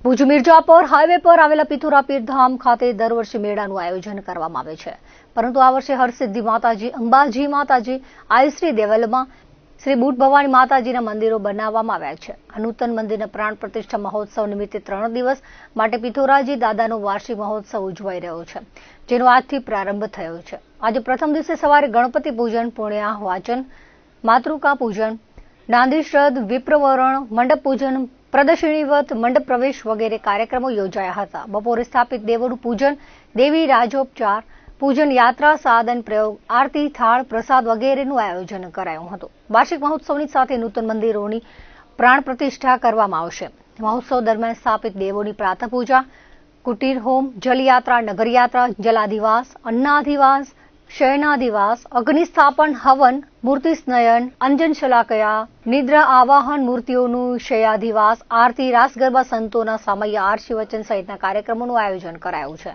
Bhuj Mirjapar highway પર આવેલા પિથોરાપીર ધામ ખાતે દર વર્ષે મેળાનું આયોજન કરવામાં આવે છે, પરંતુ આ વર્ષે હરસિદ્ધિ માતાજી, અંબાજી માતાજી, આઈશ્રી દેવલમાં શ્રી બુટ ભવાની માતાજીના મંદિરો બનાવવામાં આવ્યા છે. આ નૂતન મંદિરના પ્રાણ પ્રતિષ્ઠા મહોત્સવ નિમિત્તે 3 દિવસ માટે પિથોરાજી દાદાનો વાર્ષિક મહોત્સવ ઉજવાઈ રહ્યો છે, જેનો આજથી પ્રારંભ થયો છે. આજે પ્રથમ દિવસે સવારે ગણપતિ પૂજન, પુણ્યા વાચન, માતૃકા પૂજન, નાંદી શ્રદ્ધ, વિપ્રવરણ, મંડપ પૂજન, પ્રદર્શનીવત, મંડપ પ્રવેશ વગેરે કાર્યક્રમો યોજાયા હતા. બપોરે સ્થાપિત દેવોનું પૂજન, દેવી રાજોપચાર, પૂજન યાત્રા, સાધન પ્રયોગ, આરતી, થાળ, પ્રસાદ વગેરેનું આયોજન કરાયું હતું. વાર્ષિક મહોત્સવની સાથે નૂતન મંદિરોની પ્રાણ પ્રતિષ્ઠા કરવામાં આવશે. મહોત્સવ દરમિયાન સ્થાપિત દેવોની પ્રાતઃ પૂજા, કુટીર હોમ, જલયાત્રા, નગરયાત્રા, જલાધિવાસ, અન્નાધિવાસ, શયનાધિવાસ, અગ્નિસ્થાપન, હવન, મૂર્તિ સ્નયન, અંજન શલાકયા, નિદ્રા આવાહન, મૂર્તિઓનું શયાધિવાસ, આરતી, રાસ ગરબા, સંતોના સામૈયા, આરતી વચન સહિતના કાર્યક્રમોનું આયોજન કરાયું છે.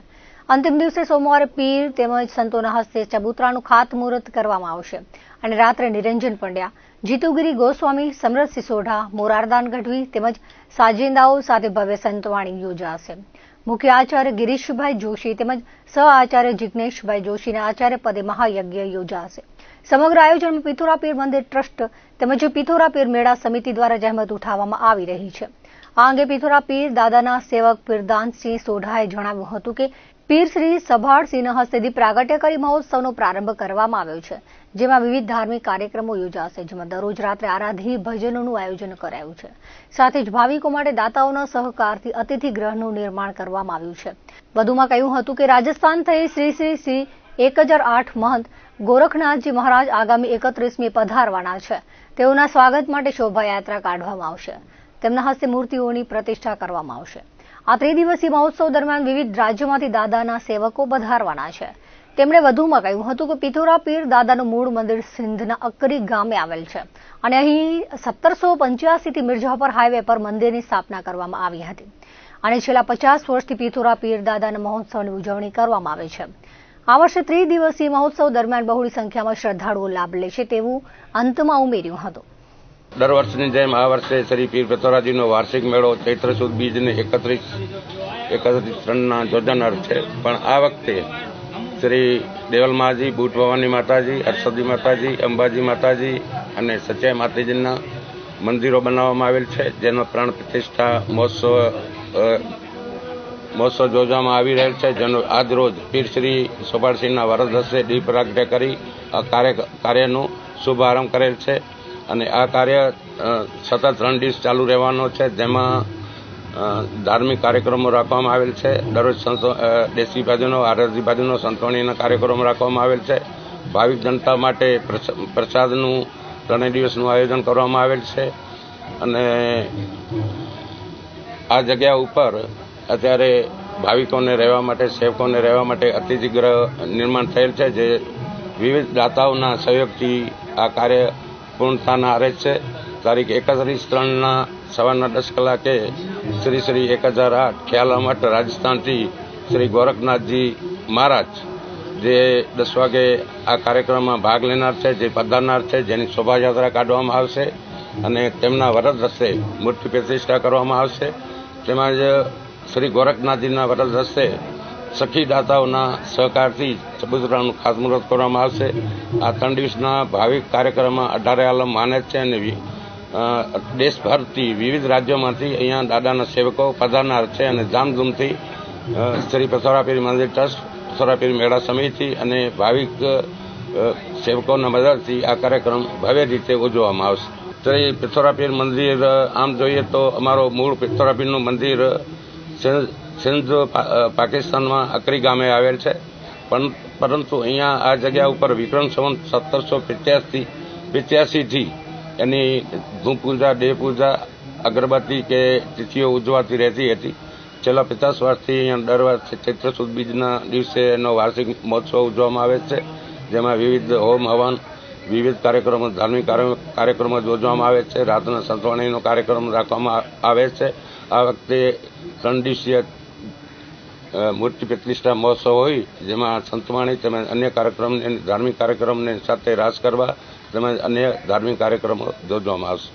અંતિમ દિવસે સોમવારે પીર તેમજ સંતોના હસ્તે ચબૂતરાનું ખાતમુહૂર્ત કરવામાં આવશે અને રાત્રે નિરંજન પંડ્યા, જીતુગીરી ગોસ્વામી, સમરથ સિસોઢા, મોરારદાન ગઢવી તેમજ સાજિંદાઓ સાથે ભવ્ય સંતવાણી યોજાશે. મુખ્ય આચાર્ય ગિરીશભાઈ જોશી તેમજ સહ આચાર્ય જિજ્ઞેશભાઈ જોશીના આચાર્ય પદે મહાયજ્ઞ યોજાશે. સમગ્ર આયોજનમાં પિથોરાપીર મંદિર ટ્રસ્ટ તેમજ પિથોરાપીર મેળા સમિતિ દ્વારા જહેમત ઉઠાવવામાં આવી રહી છે. આ અંગે પિથોરાપીર દાદાના સેવક પીરદાનસિંહ સોઢાએ જણાવ્યું હતું કે પીર શ્રી સભાળસિંહના હસ્તે દીપ પ્રાગટ્ય કરી મહોત્સવનો પ્રારંભ કરવામાં આવ્યો છે, જેમાં વિવિધ ધાર્મિક કાર્યક્રમો યોજાશે, જેમાં દરરોજ રાત્રે આરાધી ભજનોનું આયોજન કરાયું છે. સાથે જ ભાવિકો માટે દાતાઓના સહકારથી અતિથિ ગૃહનું નિર્માણ કરવામાં આવ્યું છે. વધુમાં કહ્યું હતું કે રાજસ્થાન થઈ શ્રી 1008 મહંત ગોરખનાથજી મહારાજ આગામી 31મી પધારવાના છે. તેઓના સ્વાગત માટે શોભાયાત્રા કાઢવામાં આવશે. તેમના હસ્તે મૂર્તિઓની પ્રતિષ્ઠા કરવામાં આવશે. આ 3 દિવસીય મહોત્સવ દરમિયાન વિવિધ રાજ્યોમાંથી દાદાના સેવકો પધારવાના છે. તેમણે વધુમાં કહ્યું હતું કે પિથોરાપીર દાદાનું મૂળ મંદિર સિંધના અક્કરી ગામે આવેલ છે અને અહીં 1785 થી મિર્જાપર હાઈવે પર મંદિરની સ્થાપના કરવામાં આવી હતી અને છેલ્લા 50 વર્ષથી પિથોરાપીર દાદાના મહોત્સવની ઉજવણી કરવામાં આવે છે. આ વર્ષે 3 દિવસીય મહોત્સવ દરમિયાન બહોળી સંખ્યામાં શ્રદ્ધાળુઓ લાભ લેશે તેવું અંતમાં ઉમેર્યું હતું. દર વર્ષની જેમ આ વર્ષે શ્રી પીર પિથોરાજીનો વાર્ષિક મેળો ચૈત્ર સુદ બીજને 31-3ના યોજાનાર છે. પણ આ વખતે શ્રી દેવલમાજી, બુટ ભવાની માતાજી, હરસિદ્ધિ માતાજી, અંબાજી માતાજી અને સચ્ચાઈ માતાજીના મંદિરો બનાવવામાં આવેલ છે, જેનો પ્રાણ પ્રતિષ્ઠા મહોત્સવ યોજવામાં આવી રહેલ છે, જેનો આજ રોજ પીર શ્રી સભાળસિંહના વરદ હસ્તે દીપ પ્રાગટ્ય કરી આ કાર્યનો શુભારંભ કરેલ છે અને આ કાર્ય સતત 3 દિવસ ચાલુ રહેવાનો છે, જેમાં ધાર્મિક કાર્યક્રમો રાખવામાં આવેલ છે. દરરોજ દેશી બાજુનો, આરતી બાજુનો સંતવાણીના કાર્યક્રમો રાખવામાં આવેલ છે. ભાવિક જનતા માટે પ્રસાદનું 3 દિવસનું આયોજન કરવામાં આવેલ છે અને આ જગ્યા ઉપર અત્યારે ભાવિકોને રહેવા માટે, સેવકોને રહેવા માટે અતિથિ ગૃહ નિર્માણ થયેલ છે, જે વિવિધ દાતાઓના સહયોગથી આ કાર્ય પૂર્ણ થનાર છે. તારીખ 31/3ના સવારના 10 કલાકે શ્રી 1008 ખ્યાલ મઠ રાજસ્થાનથી શ્રી ગોરખનાથજી મહારાજ જે 10 વાગે આ કાર્યક્રમમાં ભાગ લેનાર છે, જે પધારનાર છે, જેની શોભાયાત્રા કાઢવામાં આવશે અને તેમના વરદ હસ્તે મૂર્તિ પ્રતિષ્ઠા કરવામાં આવશે. તેમજ શ્રી ગોરખનાથજીના વરદ હસ્તે સખી દાતાઓના સહકારથી ચબૂતરાનું ખાતમુહૂર્ત કરવામાં આવશે. આ 3 દિવસના ભાવિક કાર્યક્રમમાં 18 આલમ માને છે અને દેશભરથી વિવિધ રાજ્યોમાંથી અહીંયા દાદાના સેવકો પધારનાર છે અને ધામધૂમથી શ્રી પિથોરાપીર મંદિર ટ્રસ્ટ, પિથોરાપીર મેળા સમિતિ અને ભાવિક સેવકોના મદદથી આ કાર્યક્રમ ભવ્ય રીતે ઉજવવામાં આવશે. શ્રી પિથોરાપીર મંદિર આમ જોઈએ તો અમારો મૂળ પિથોરાપીરનું મંદિર સિંધ પાકિસ્તાનમાં અકરી ગામે આવેલ છે, પરંતુ અહીંયા આ જગ્યા ઉપર વિક્રમ સંવત 1785થી એની ધૂપ પૂજા, દેહ પૂજા, અગરબત્તી કે તિથિઓ ઉજવાતી રહેતી હતી. છેલ્લા 50 વર્ષથી અહીંયા દર વર્ષે ચૈત્ર સુદ બીજના દિવસે એનો વાર્ષિક મહોત્સવ ઉજવવામાં આવે છે, જેમાં વિવિધ હોમ હવન, વિવિધ કાર્યક્રમો, ધાર્મિક કાર્યક્રમો યોજવામાં આવે છે. રાતના સંતવાણીનો કાર્યક્રમ રાખવામાં આવે છે. આ વખતે 3 દિવસીય મૂર્તિ પ્રતિષ્ઠા મહોત્સવ હોય, જેમાં સંતવાણી તેમજ અન્ય કાર્યક્રમ, ધાર્મિક કાર્યક્રમની સાથે રાસ કરવા તેમજ અન્ય ધાર્મિક કાર્યક્રમો યોજવામાં આવશે.